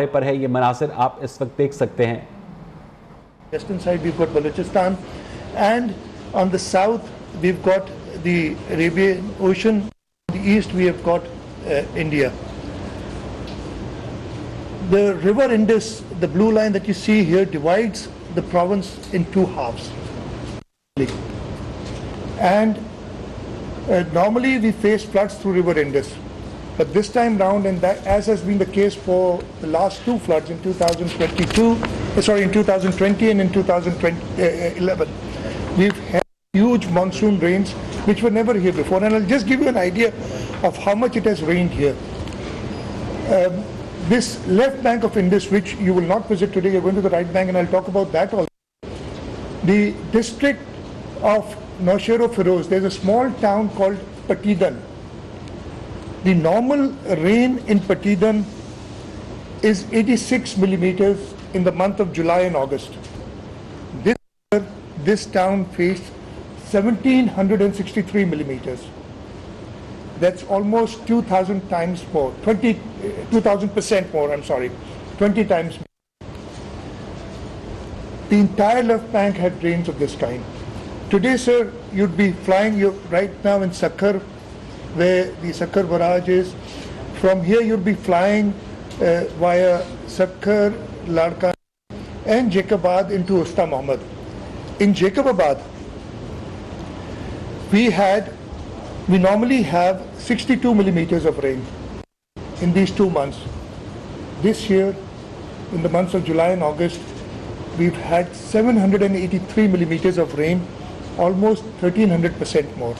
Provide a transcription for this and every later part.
किनारे पर है। ये मनासिर आप इस वक्त देख सकते हैं। Western side we've got Balochistan, and on the south we've got the Arabian Ocean. On the east we have got India. The river Indus, the blue line that you see here, divides the province in two halves. And normally we face floods through river Indus. But this time round, and that, as has been the case for the last two floods in 2020 and in 2011, we've had huge monsoon rains which were never here before. And I'll just give you an idea of how much it has rained here. This left bank of Indus, which you will not visit today, you're going to the right bank, and I'll talk about that also. The district of Naushero-Firoz, there's a small town called Patidan. The normal rain in Patidan is 86 millimeters in the month of July and August. This year, this town faced 1763 millimeters. That's almost 2,000 times more, 2,000% more, 20 times more. The entire left bank had rains of this kind. Today, sir, you'd be flying, you're right now in Sukkur, where the Sukkur barrage is. From here you'll be flying via Sukkur, Ladka and Jacobabad into Usta Muhammad. In Jacobabad, we normally have 62 millimeters of rain in these 2 months. This year, in the months of July and August, we've had 783 millimeters of rain, almost 1300% more.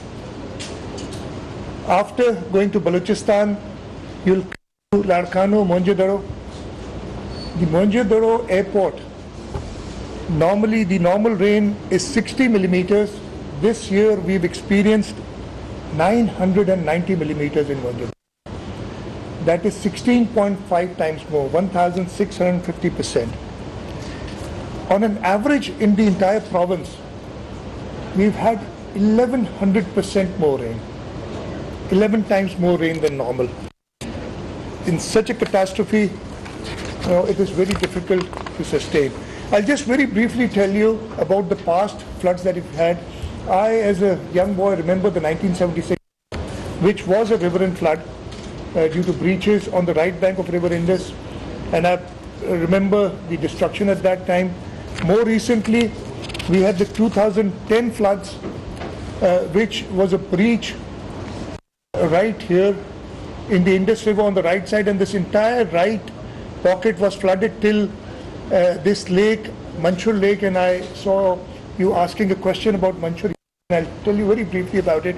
After going to Balochistan, you'll come to Larkano, Mohenjo-daro. The Mohenjo-daro airport, normally the normal rain is 60 millimeters. This year we've experienced 990 millimeters in Mohenjo-daro. That is 16.5 times more, 1,650%. On an average in the entire province, we've had 1,100% more rain. 11 times more rain than normal. In such a catastrophe, it is very difficult to sustain. I'll just very briefly tell you about the past floods that we've had. I, as a young boy, remember the 1976, which was a riverine flood due to breaches on the right bank of River Indus, and I remember the destruction at that time. More recently, we had the 2010 floods, which was a breach right here in the Indus River on the right side, and this entire right pocket was flooded till this lake, Manchur Lake, and I saw you asking a question about Manchur, and I'll tell you very briefly about it.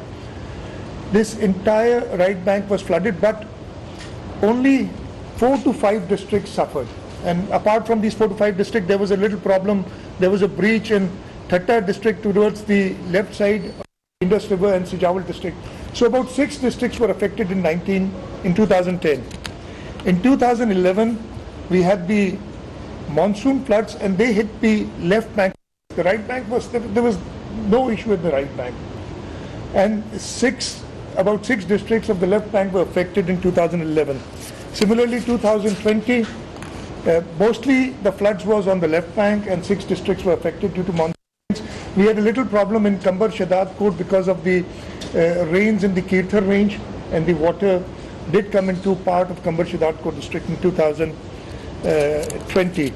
This entire right bank was flooded, but only 4 to 5 districts suffered. And apart from these 4 to 5 districts, there was a little problem. There was a breach in Thatta district towards the left side of Indus River and Sijawal district. So about 6 districts were affected in 2010. In 2011, we had the monsoon floods, and they hit the left bank. The right bank there was no issue with the right bank. And about 6 districts of the left bank were affected in 2011. Similarly, 2020, mostly the floods was on the left bank, and 6 districts were affected due to monsoons. We had a little problem in Kambar Shadad Court because of the rains in the Kirthar range, and the water did come into part of Kambar Shadad Court district in 2020.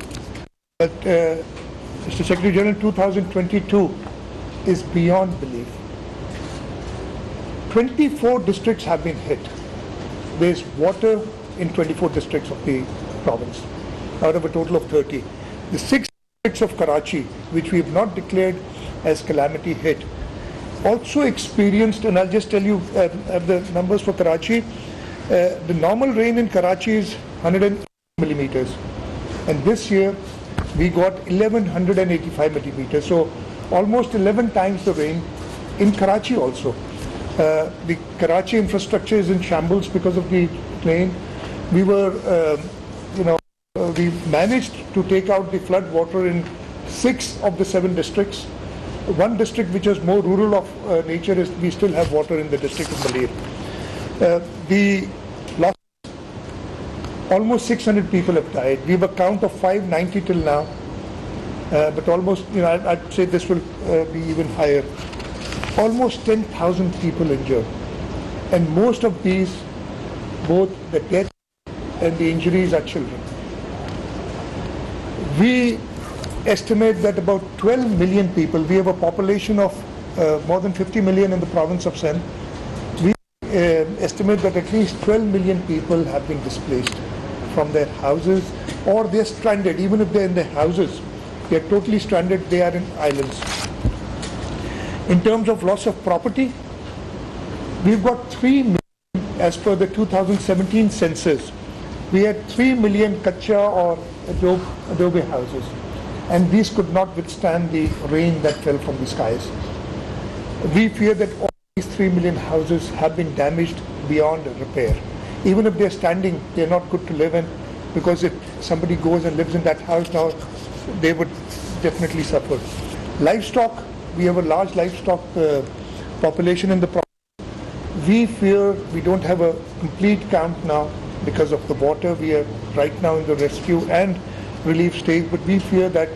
But Mr. Secretary General, 2022 is beyond belief. 24 districts have been hit. There's water in 24 districts of the province, out of a total of 30. The 6 districts of Karachi, which we have not declared as calamity hit, also experienced, and I'll just tell you the numbers for Karachi. The normal rain in Karachi is 180 millimeters, and this year we got 1,185 millimeters, so almost 11 times the rain in Karachi also. The Karachi infrastructure is in shambles because of the rain. We were, we managed to take out the flood water in 6 of the 7 districts. One district which is more rural of nature is we still have water in the district of Malir. The loss Almost 600 people have died. We have a count of 590 till now, but almost, I'd say this will be even higher. Almost 10,000 people injured, and most of these, both the deaths and the injuries, are children. We estimate that about 12 million people, we have a population of more than 50 million in the province of Sept. We estimate that at least 12 million people have been displaced from their houses, or they're stranded. Even if they're in their houses, they're totally stranded, they are in islands. In terms of loss of property, we've got 3 million, as per the 2017 census, we had 3 million kacha or adobe houses, and these could not withstand the rain that fell from the skies. We fear that all these 3 million houses have been damaged beyond repair. Even if they're standing, they're not good to live in, because if somebody goes and lives in that house now, they would definitely suffer. Livestock, we have a large livestock population in the province. We fear we don't have a complete count now because of the water. We are right now in the rescue and relief stage, but we fear that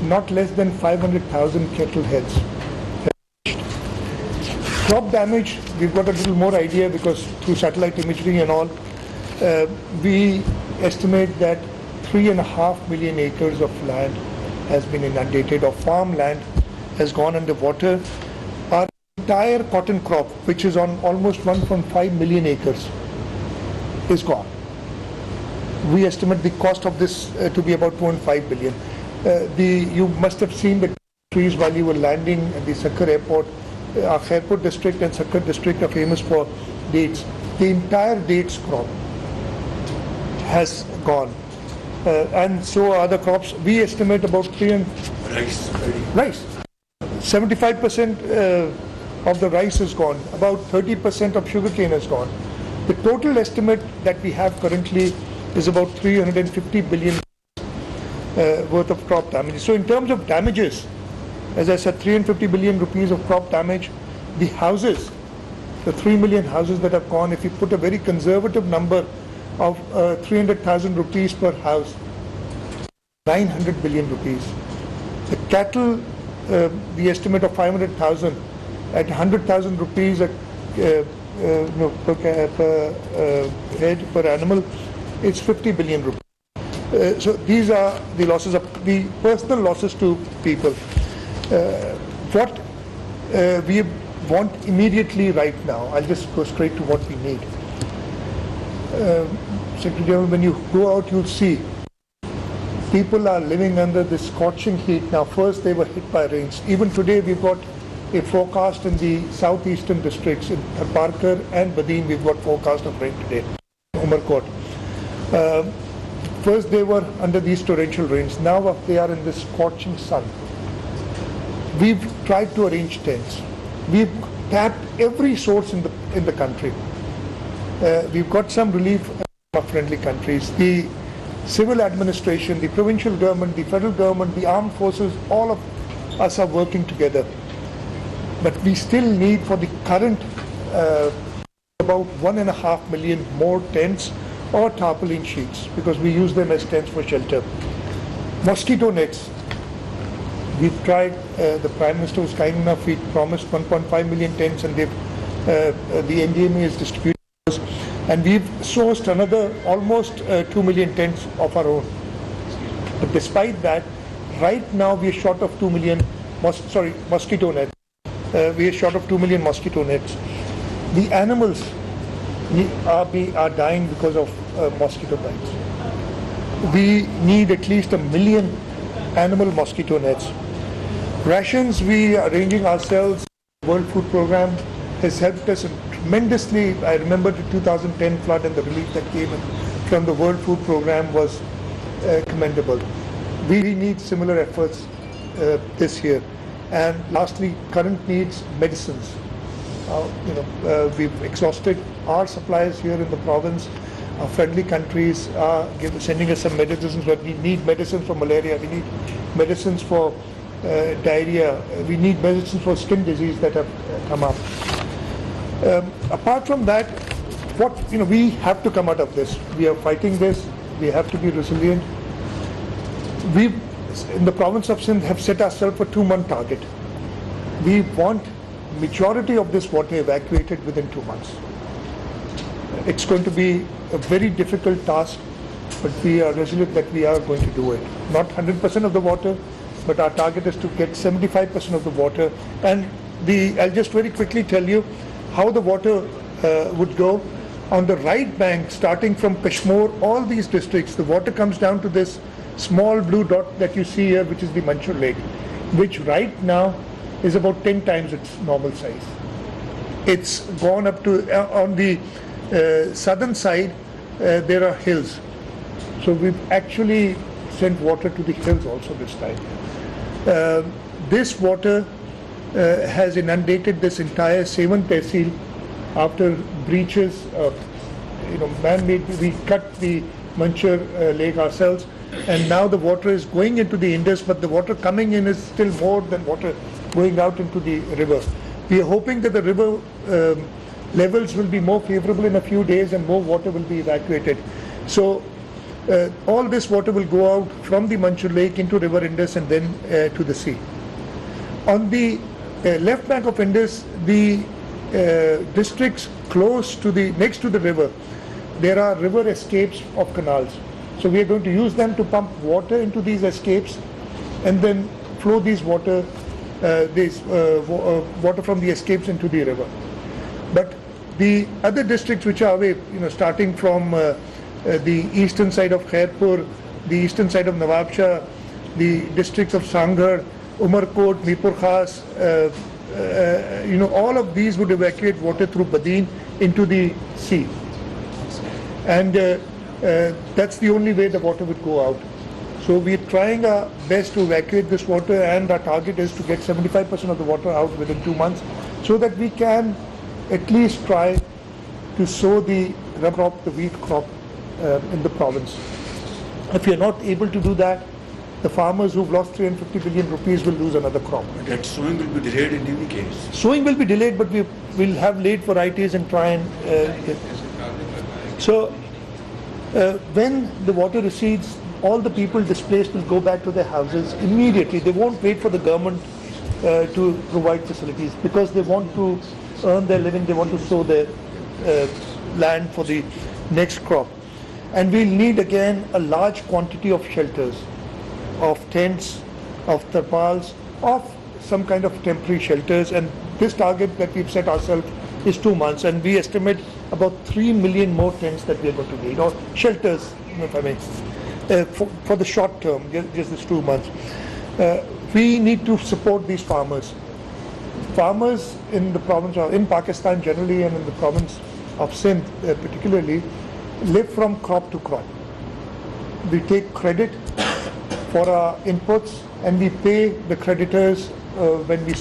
not less than 500,000 cattle heads. Crop damage, we've got a little more idea because through satellite imagery and all, we estimate that 3.5 million acres of land has been inundated, or farmland has gone underwater. Our entire cotton crop, which is on almost 1.5 million acres, is gone. We estimate the cost of this to be about 2.5 billion. You must have seen the trees while you were landing at the Sukkur airport. Our Khairpur district and Sukkur district are famous for dates. The entire dates crop has gone. And so are other crops. We estimate about 3 and rice. 75% of the rice is gone. About 30% of sugarcane is gone. The total estimate that we have currently is about 350 billion worth of crop damage. So in terms of damages, as I said, 350 billion rupees of crop damage. The houses, the 3 million houses that have gone, if you put a very conservative number of 300,000 rupees per house, 900 billion rupees. The cattle, the estimate of 500,000 at 100,000 rupees per head per animal, it's 50 billion rupees. So these are the losses of the personal losses to people. What we want immediately right now, I'll just go straight to what we need. Secretary General, when you go out, you'll see people are living under this scorching heat. Now, first they were hit by rains. Even today, we've got a forecast in the southeastern districts, in Parker and Badin, we've got forecast of rain today, Umarkot. First they were under these torrential rains. Now they are in this scorching sun. We've tried to arrange tents. We've tapped every source in the country. We've got some relief from friendly countries. The civil administration, the provincial government, the federal government, the armed forces, all of us are working together. But we still need, for the current, about 1.5 million more tents or tarpaulin sheets, because we use them as tents for shelter. Mosquito nets. We've tried, the Prime Minister was kind enough, he promised 1.5 million tents, and the NDMA is distributing those. And we've sourced another almost 2 million tents of our own. But despite that, right now we are short of 2 million mosquito nets. We are short of 2 million mosquito nets. The animals are dying because of mosquito bites. We need at least 1 million animal mosquito nets. Rations, we are arranging ourselves. The World Food Program has helped us tremendously. I remember the 2010 flood and the relief that came in from the World Food Program was commendable. We need similar efforts this year. And lastly, current needs, medicines. We've exhausted our supplies here in the province. Our friendly countries are sending us some medicines, but we need medicines for malaria. We need medicines for diarrhea. We need medicines for skin disease that have come up. Apart from that, we have to come out of this. We are fighting this. We have to be resilient. We, in the province of Sindh, have set ourselves a 2-month target. We want majority of this water evacuated within 2 months. It's going to be a very difficult task, but we are resolute that we are going to do it. Not 100% of the water, but our target is to get 75% of the water. And I'll just very quickly tell you how the water would go. On the right bank, starting from Kashmir, all these districts, the water comes down to this small blue dot that you see here, which is the Manchur Lake, which right now is about 10 times its normal size. It's gone up to, on the southern side, there are hills. So we've actually sent water to the hills also this time. This water has inundated this entire Seven Tehsil after breaches of, man-made. We cut the Manchur lake ourselves, and now the water is going into the Indus, but the water coming in is still more than water going out into the river. We are hoping that the river levels will be more favorable in a few days and more water will be evacuated. So all this water will go out from the Manchur lake into river Indus and then to the sea. On the left bank of Indus, the districts close to next to the river, there are river escapes of canals. So we are going to use them to pump water into these escapes and then flow these water from the escapes into the river. But the other districts which are away, starting from the eastern side of Khairpur, the eastern side of Nawabshah, the districts of Sangha, Umarkot, Mirpur Khas, all of these would evacuate water through Badin into the sea. And that's the only way the water would go out. So we're trying our best to evacuate this water, and our target is to get 75% of the water out within 2 months, so that we can at least try to sow the rubber crop, the wheat crop in the province. If we are not able to do that, the farmers who've lost 350 billion rupees will lose another crop. That sowing will be delayed in any case. Sowing will be delayed, but we will have late varieties and try and so when the water recedes, all the people displaced will go back to their houses immediately. They won't wait for the government to provide facilities, because they want to earn their living, they want to sow their land for the next crop. And we'll need again a large quantity of shelters, of tents, of tarpals, of some kind of temporary shelters. And this target that we've set ourselves is 2 months, and we estimate about 3 million more tents that we are going to need, or shelters, if I may, for the short term, just this 2 months. We need to support these farmers. Farmers in the province, in Pakistan generally, and in the province of Sindh particularly, live from crop to crop. We take credit for our inputs, and we pay the creditors when we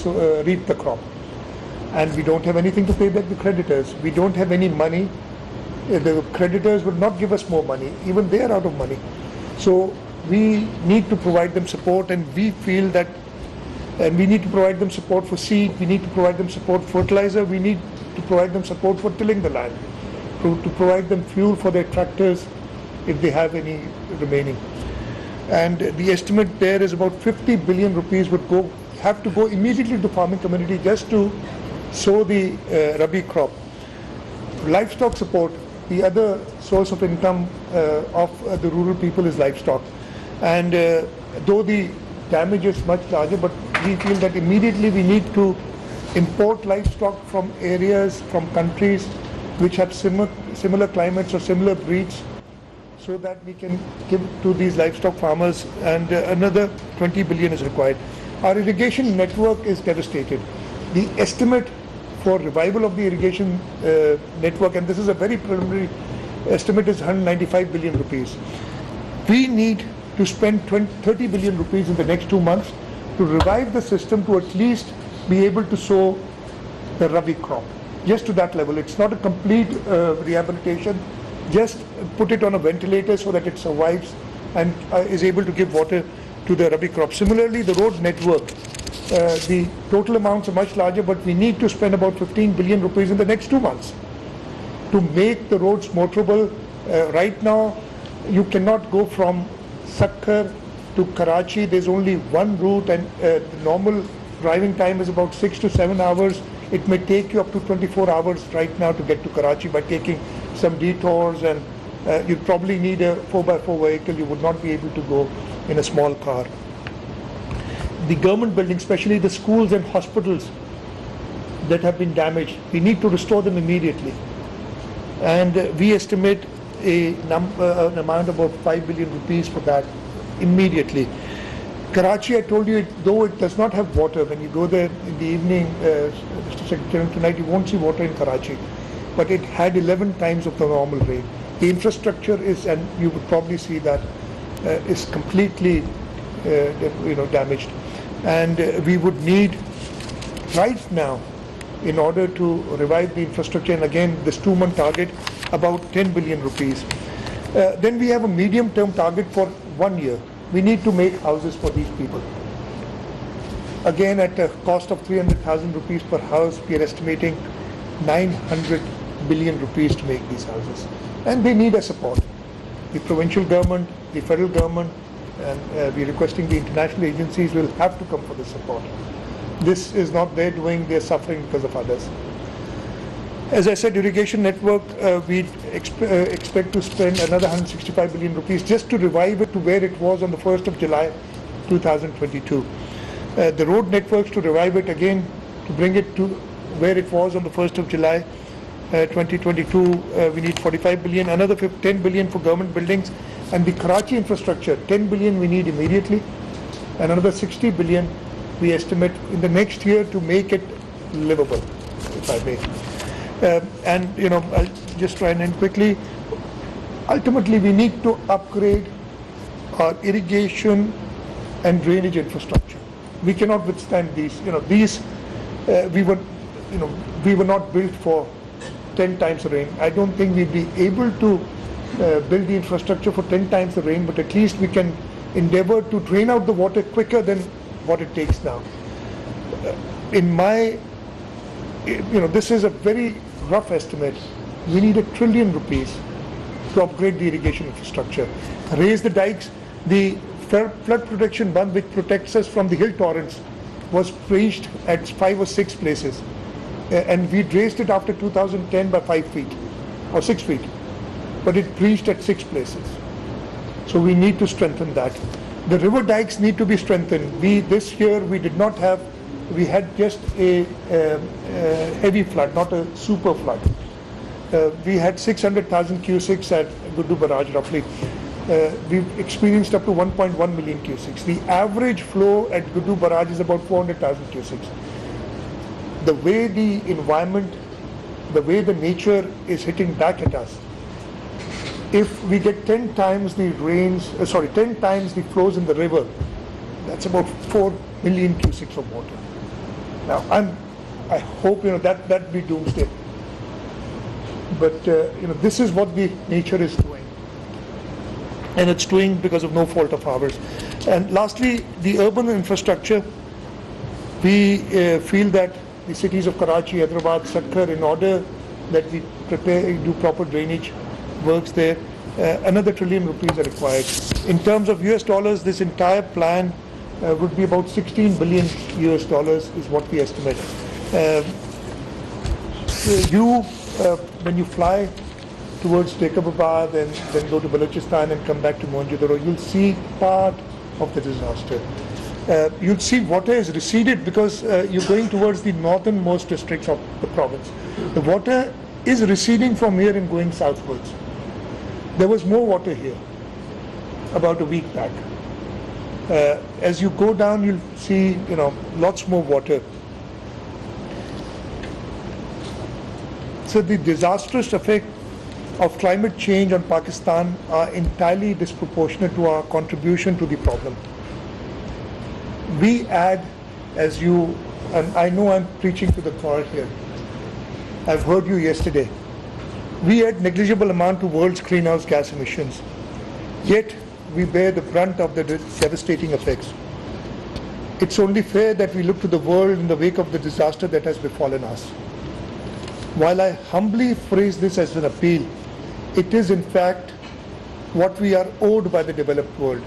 reap the crop. And we don't have anything to pay back the creditors. We don't have any money. The creditors will not give us more money. Even they are out of money. So we need to provide them support, and we feel that, and we need to provide them support for seed, we need to provide them support for fertilizer, we need to provide them support for tilling the land, to provide them fuel for their tractors if they have any remaining. And the estimate there is about 50 billion rupees would have to go immediately to the farming community just to sow the Rabi crop. Livestock support, the other source of income of the rural people is livestock. And though the damage is much larger, but we feel that immediately we need to import livestock from areas, from countries which have similar climates or similar breeds, so that we can give to these livestock farmers, and another 20 billion is required. Our irrigation network is devastated. The estimate for revival of the irrigation network, and this is a very preliminary estimate, is 195 billion rupees. We need to spend 30 billion rupees in the next 2 months to revive the system, to at least be able to sow the Rabi crop, just to that level. It's not a complete rehabilitation, just put it on a ventilator so that it survives and is able to give water to the Rabi crop. Similarly, the road network, the total amounts are much larger, but we need to spend about 15 billion rupees in the next 2 months. to make the roads motorable. Right now, you cannot go from Sukkur to Karachi. There's only one route, and the normal driving time is about 6 to 7 hours. It may take you up to 24 hours right now to get to Karachi by taking some detours, and you'd probably need a 4x4 vehicle. You would not be able to go in a small car. The government buildings, especially the schools and hospitals that have been damaged, we need to restore them immediately. And we estimate an amount of about 5 billion rupees for that immediately. Karachi, I told you, though it does not have water, when you go there in the evening, Mr. Secretary, tonight you won't see water in Karachi, but it had 11 times of the normal rain. The infrastructure is, and you would probably see that, is completely damaged. And we would need right now, in order to revive the infrastructure, and again this 2-month target, about 10 billion rupees. Then we have a medium-term target for 1 year. We need to make houses for these people. Again, at a cost of 300,000 rupees per house, we are estimating 900 billion rupees to make these houses. And they need a support. The provincial government, the federal government, and we're requesting the international agencies will have to come for the support. This is not their doing, they're suffering because of others. As I said, irrigation network, we expect to spend another 165 billion rupees just to revive it to where it was on the 1st of July 2022. The road networks, to revive it again, to bring it to where it was on the 1st of July 2022, we need 45 billion, another 10 billion for government buildings, and the Karachi infrastructure, 10 billion we need immediately, and another 60 billion we estimate in the next year to make it livable, if I may. I'll just try and end quickly. Ultimately, we need to upgrade our irrigation and drainage infrastructure. We cannot withstand these. We were not built for 10 times the rain. I don't think we'd be able to build the infrastructure for 10 times the rain, but at least we can endeavor to drain out the water quicker than what it takes now. This is a very rough estimate. We need 1 trillion rupees to upgrade the irrigation infrastructure, raise the dikes. The flood protection bund, which protects us from the hill torrents, was breached at 5 or 6 places, and we raised it after 2010 by 5 feet or 6 feet, but it breached at 6 places. So we need to strengthen that. The river dikes need to be strengthened. This year we did not have, we had just a heavy flood, not a super flood. We had 600,000 cusics at Guddu Barrage roughly. We've experienced up to 1.1 million cusics. The average flow at Guddu Barrage is about 400,000 cusics. The way the environment, the way the nature is hitting back at us, if we get 10 times the 10 times the flows in the river, that's about 4 million cusics of water. Now, I hope that be doomsday. But this is what the nature is doing, and it's doing because of no fault of ours. And lastly, the urban infrastructure. We feel that the cities of Karachi, Hyderabad, Sukkur, in order that we do proper drainage works there, another 1 trillion rupees are required. In terms of US dollars, this entire plan would be about 16 billion US dollars is what we estimate. When you fly towards Jacobabad and then go to Balochistan and come back to Mohenjo-daro, you'll see part of the disaster. You'll see water is receded because you're going towards the northernmost districts of the province. The water is receding from here and going southwards. There was more water here about a week back. As you go down, you'll see, lots more water. So the disastrous effect of climate change on Pakistan are entirely disproportionate to our contribution to the problem. We add, and I know I'm preaching to the choir here, I've heard you yesterday, we add negligible amount to world's greenhouse gas emissions, yet we bear the brunt of the devastating effects. It's only fair that we look to the world in the wake of the disaster that has befallen us. While I humbly phrase this as an appeal, it is in fact what we are owed by the developed world.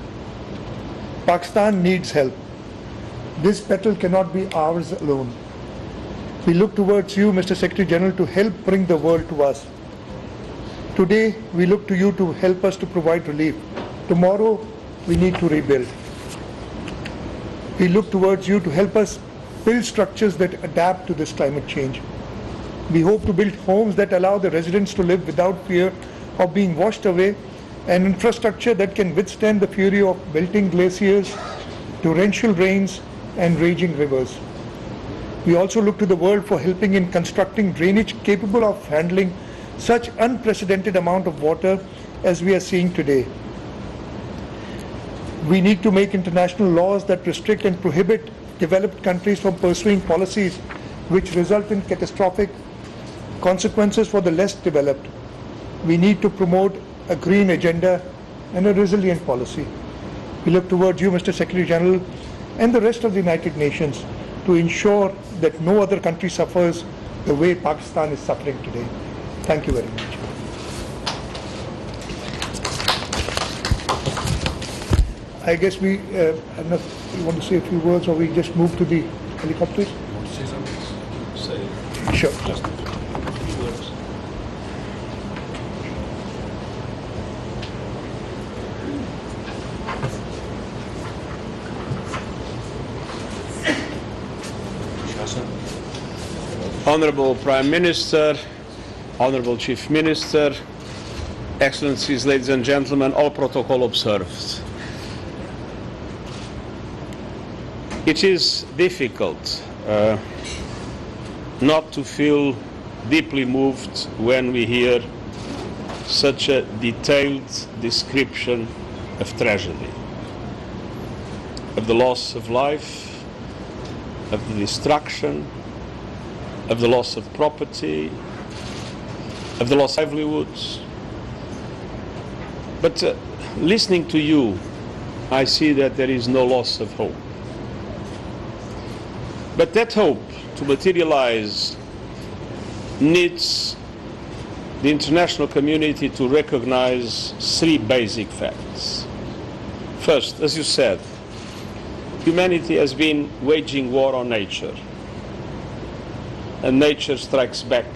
Pakistan needs help. This battle cannot be ours alone. We look towards you, Mr. Secretary General, to help bring the world to us. Today, we look to you to help us to provide relief. Tomorrow, we need to rebuild. We look towards you to help us build structures that adapt to this climate change. We hope to build homes that allow the residents to live without fear of being washed away, and infrastructure that can withstand the fury of melting glaciers, torrential rains, and raging rivers. We also look to the world for helping in constructing drainage capable of handling such unprecedented amount of water as we are seeing today. We need to make international laws that restrict and prohibit developed countries from pursuing policies which result in catastrophic consequences for the less developed. We need to promote a green agenda and a resilient policy. We look towards you, Mr. Secretary General, and the rest of the United Nations to ensure that no other country suffers the way Pakistan is suffering today. Thank you very much. I guess we, I don't know if you want to say a few words or we just move to the helicopters? Want to say something? Say. Sure. Just a few words. Honorable Prime Minister, Honorable Chief Minister, Excellencies, ladies and gentlemen, all protocol observed. It is difficult not to feel deeply moved when we hear such a detailed description of tragedy, of the loss of life, of the destruction, of the loss of property, of the loss of livelihoods. But listening to you, I see that there is no loss of hope. But that hope to materialize needs the international community to recognize three basic facts. First, as you said, humanity has been waging war on nature, and nature strikes back.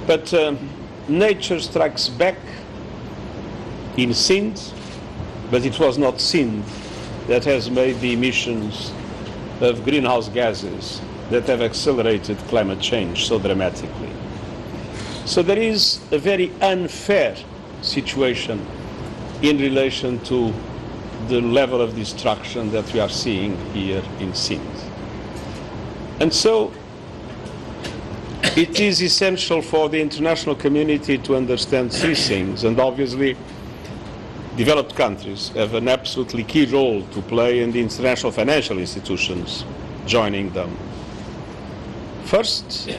But nature strikes back in sins, but it was not sin that has made the emissions of greenhouse gases that have accelerated climate change so dramatically. So there is a very unfair situation in relation to the level of destruction that we are seeing here in Sindh. And so it is essential for the international community to understand three things, and obviously developed countries have an absolutely key role to play in the international financial institutions joining them. First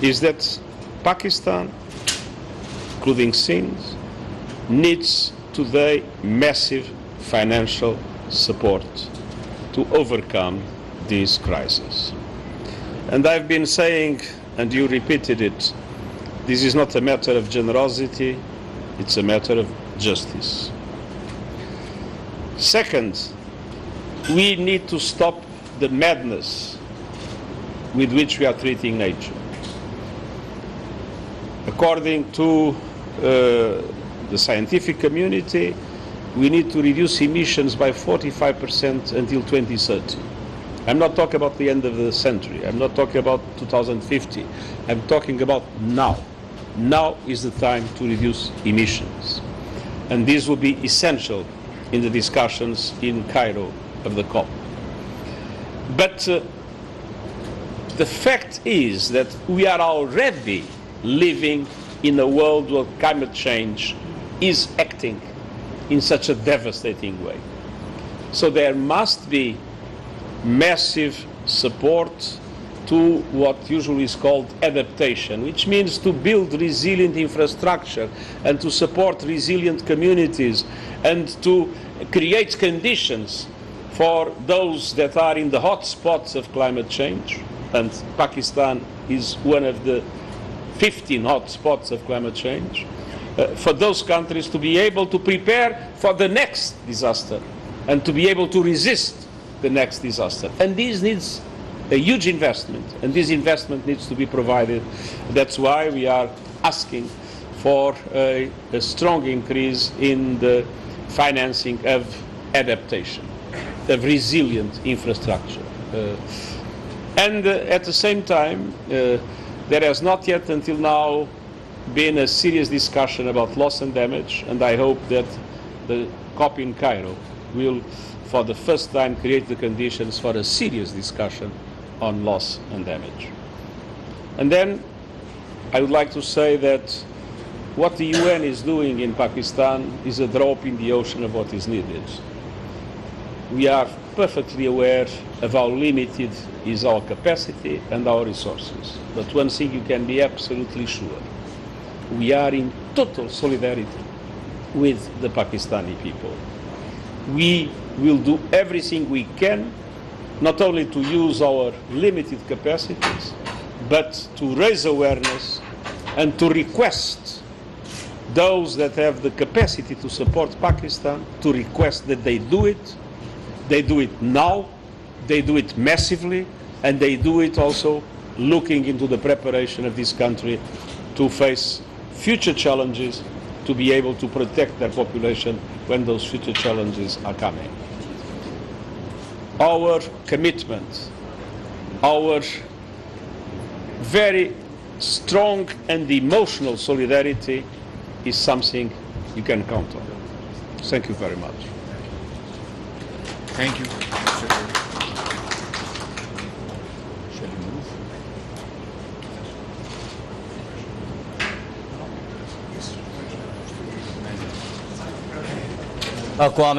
is that Pakistan, including Sindh, needs today massive financial support to overcome this crisis. And I've been saying, and you repeated it, this is not a matter of generosity, it's a matter of justice. Second, we need to stop the madness with which we are treating nature. According to the scientific community, we need to reduce emissions by 45% until 2030. I'm not talking about the end of the century. I'm not talking about 2050. I'm talking about now. Now is the time to reduce emissions. And this will be essential in the discussions in Cairo of the COP. But the fact is that we are already living in a world where climate change is acting in such a devastating way. So there must be massive support to what usually is called adaptation, which means to build resilient infrastructure and to support resilient communities and to create conditions for those that are in the hot spots of climate change. And Pakistan is one of the 15 hotspots of climate change, for those countries to be able to prepare for the next disaster and to be able to resist the next disaster. And this needs a huge investment, and this investment needs to be provided. That's why we are asking for a strong increase in the financing of adaptation, of resilient infrastructure. And at the same time, there has not yet until now been a serious discussion about loss and damage, and I hope that the COP in Cairo will, for the first time, create the conditions for a serious discussion on loss and damage. And then I would like to say that what the UN is doing in Pakistan is a drop in the ocean of what is needed. We are perfectly aware of how limited is our capacity and our resources. But one thing you can be absolutely sure, we are in total solidarity with the Pakistani people. We will do everything we can, not only to use our limited capacities, but to raise awareness and to request those that have the capacity to support Pakistan to request that they do it. They do it now, they do it massively, and they do it also looking into the preparation of this country to face future challenges, to be able to protect their population when those future challenges are coming. Our commitment, our very strong and emotional solidarity is something you can count on. Thank you very much. Thank you. Shall we move? अक़वाम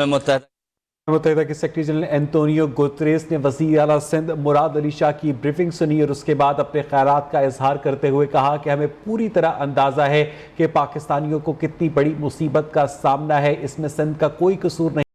मुत्तहिदा के secretary general Antonio Guterres ने वज़ीर आला सिंध मुराद अली शाह की briefing सुनी और उसके बाद अपने ख़ैरात का इजहार करते हुए कहा कि हमें पूरी तरह अंदाज़ा है कि पाकिस्तानियों को कितनी बड़ी मुसीबत का सामना है, इसमें सिंध का कोई कसूर नहीं।